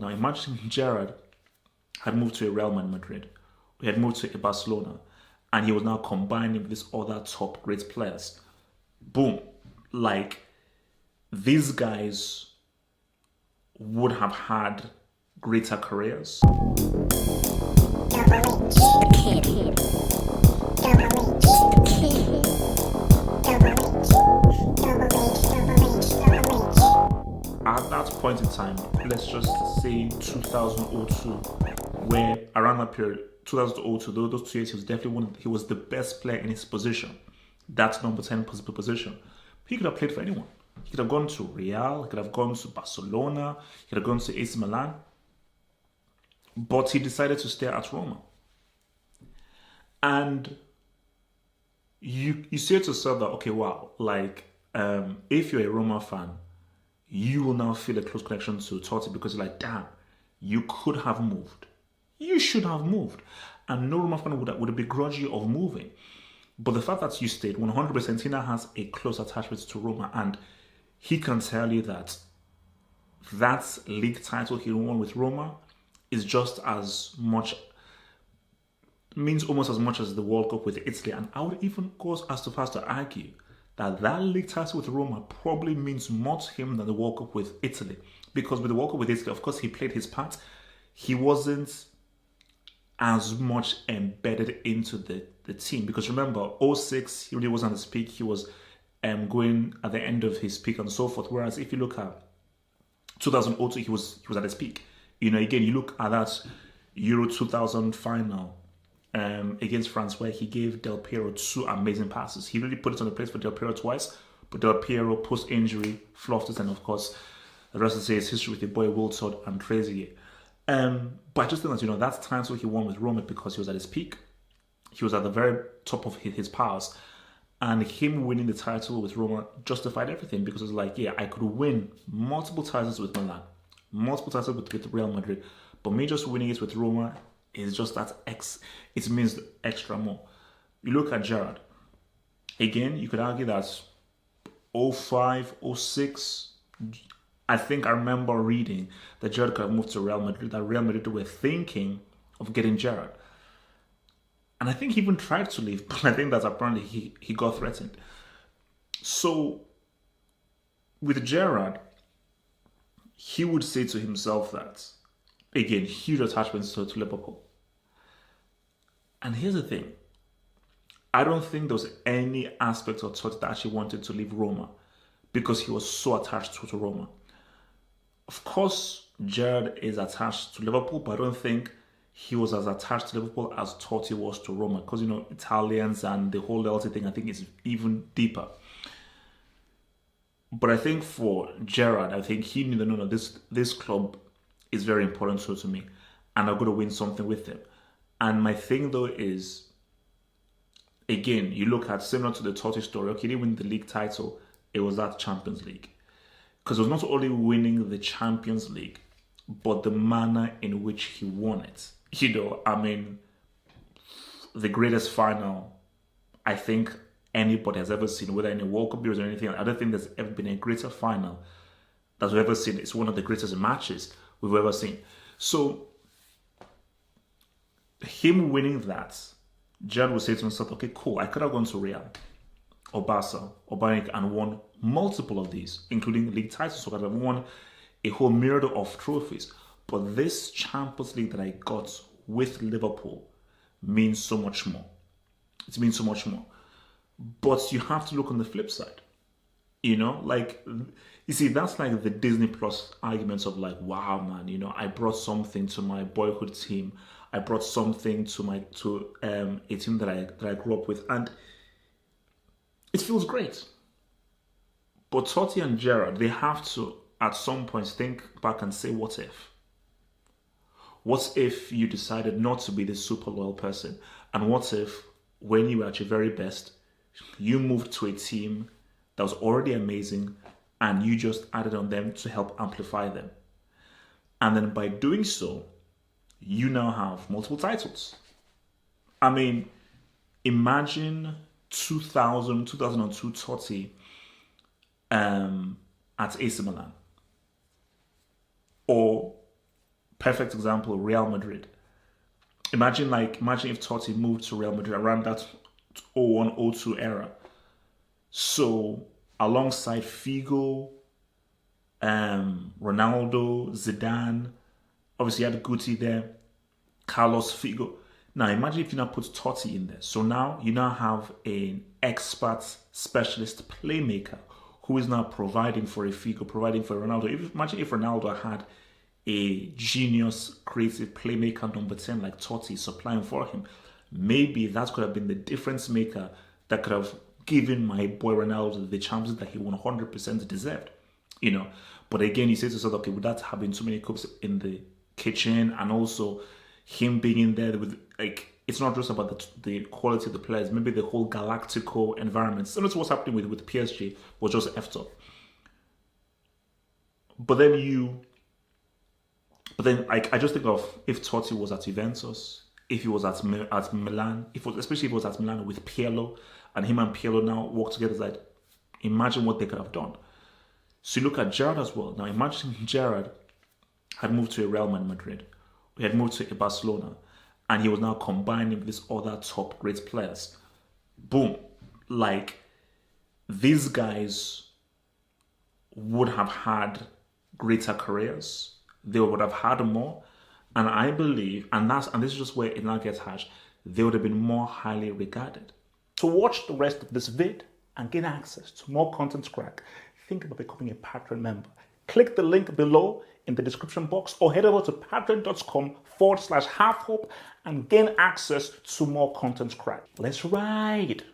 Now imagine Gerrard had moved to a Real Madrid, he had moved to a Barcelona, and he was now combining with these other top great players. Boom. Like, these guys would have had greater careers. At that point in time, let's just say 2002, where around that period, 2002, those 2 years, he was definitely he was the best player in his position. That's number 10 position. He could have played for anyone. He could have gone to Real, he could have gone to Barcelona, he could have gone to AC Milan. But he decided to stay at Roma. And you say to yourself that, okay, wow, like, if you're a Roma fan, you will now feel a close connection to Totti because you're like, damn, you could have moved. You should have moved. And no Roma fan would begrudge you of moving. But the fact that you stayed, 100%, Tina has a close attachment to Roma. And he can tell you that that league title he won with Roma is just as much, means almost as much as the World Cup with Italy. And I would even go as far as to argue that league title with Roma probably means more to him than the World Cup with Italy. Because with the World Cup with Italy, of course, he played his part. He wasn't as much embedded into the team. Because remember, 06, he really wasn't at his peak. He was going at the end of his peak and so forth. Whereas if you look at 2002, he was at his peak. You know, again, you look at that Euro 2000 final against France, where he gave Del Piero 2 amazing passes. He really put it on the plate for Del Piero twice, but Del Piero, post-injury, fluffed it, and of course, the rest of the history with the boy Wiltord and Trezeguet. But I just think that, you know, that's title he won with Roma because he was at his peak. He was at the very top of his powers. And him winning the title with Roma justified everything because it was like, yeah, I could win multiple titles with Milan, multiple titles with Real Madrid, but me just winning it with Roma is just that it means extra more. You look at Gerrard. Again, you could argue that 05, 06, I think I remember reading that Gerrard could have moved to Real Madrid, that Real Madrid were thinking of getting Gerrard. And I think he even tried to leave, but I think that apparently he got threatened. So, with Gerrard, he would say to himself that, again, huge attachments to Liverpool. And here's the thing. I don't think there was any aspect of Totti that actually wanted to leave Roma because he was so attached to Roma. Of course, Gerrard is attached to Liverpool, but I don't think he was as attached to Liverpool as Totti was to Roma. Because, you know, Italians and the whole loyalty thing, I think is even deeper. But I think for Gerrard, I think he knew that, no, this club is very important to me, and I'm going to win something with them. And my thing, though, is, again, you look at, similar to the Totti story, okay, he didn't win the league title, it was that Champions League. Because it was not only winning the Champions League, but the manner in which he won it. You know, I mean, the greatest final I think anybody has ever seen, whether in a World Cup or anything. I don't think there's ever been a greater final that we've ever seen. It's one of the greatest matches we've ever seen. So, him winning that, Gerrard would say to himself, okay, cool, I could have gone to Real or Barca or Bayern and won multiple of these, including league titles, so I could have won a whole myriad of trophies. But this Champions League that I got with Liverpool means so much more. It means so much more. But you have to look on the flip side. You know, like, you see, that's like the Disney Plus arguments of like, wow, man, you know, I brought something to my boyhood team. I brought something to a team that I grew up with, and it feels great. But Totti and Gerrard, they have to, at some point, think back and say, what if? What if you decided not to be this super loyal person? And what if, when you were at your very best, you moved to a team that was already amazing and you just added on them to help amplify them? And then by doing so, you now have multiple titles. I mean, imagine 2002 Totti at AC Milan. Or Perfect example, Real Madrid. Imagine if Totti moved to Real Madrid around that 01-02 era. So alongside Figo, Ronaldo, Zidane, obviously you had Guti there, Carlos Figo. Now imagine if you now put Totti in there. So now you now have an expert specialist playmaker who is now providing for a Figo, providing for Ronaldo. Imagine if Ronaldo had a genius, creative playmaker number 10 like Totti supplying for him. Maybe that could have been the difference maker that could have given my boy Ronaldo the chances that he 100% deserved. But again, you say to yourself, okay, without having too many cooks in the kitchen, and also him being in there with, it's not just about the quality of the players, maybe the whole Galactico environment. Similar to what's happening with PSG, was just effed up. But then I just think of if Totti was at Juventus, if he was at Milan, especially if he was at Milan with Pirlo, and him and Pirlo now work together, imagine what they could have done. So you look at Gerrard as well. Now imagine Gerrard had moved to a Real Madrid, he had moved to a Barcelona, and he was now combining with these other top great players. Boom. These guys would have had greater careers. They would have had more. And I believe, and this is just where it now gets harsh, they would have been more highly regarded. To watch the rest of this vid and gain access to more content crack, think about becoming a Patreon member. Click the link below in the description box or head over to patreon.com/halfhope and gain access to more content crack. Let's ride.